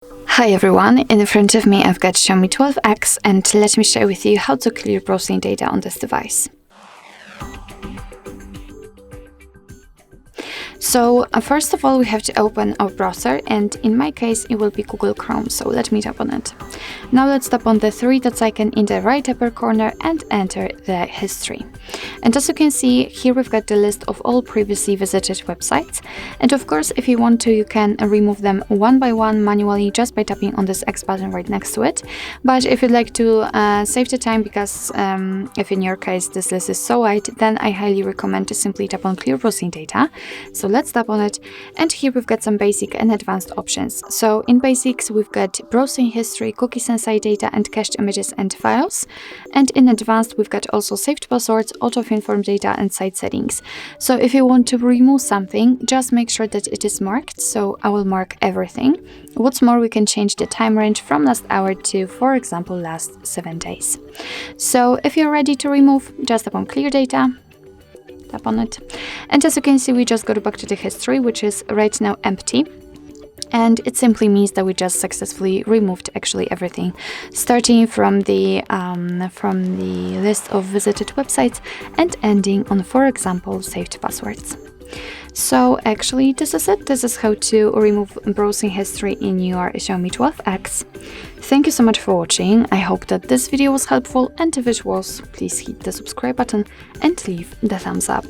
Hi everyone, in front of me I've got Xiaomi 12X and let me share with you how to clear browsing data on this device. So first of all we have to open our browser, and in my case it will be Google Chrome, so let me tap on it. Now let's tap on the three dots icon in the right upper corner and enter the history. And as you can see, here we've got the list of all previously visited websites. And of course, if you want to, you can remove them one by one manually just by tapping on this X button right next to it. But if you'd like to save the time, because if in your case this list is so wide, then I highly recommend to simply tap on Clear Browsing Data. So let's tap on it. And here we've got some basic and advanced options. So in basics, we've got browsing history, cookies and site data, and cached images and files. And in advanced, we've got also saved passwords, auto-inform data, and site settings. So if you want to remove something, just make sure that it is marked. So I will mark everything. What's more, we can change the time range from last hour to, for example, last 7 days. So if you're ready to remove, just tap on Clear Data. Tap on it. And as you can see, we just got back to the history, which is right now empty. And it simply means that we just successfully removed actually everything, starting from the list of visited websites and ending on, for example, saved passwords. So actually this is it. This is how to remove browsing history in your Xiaomi 12X. Thank you so much for watching. I hope that this video was helpful, and if it was, please hit the subscribe button and leave the thumbs up.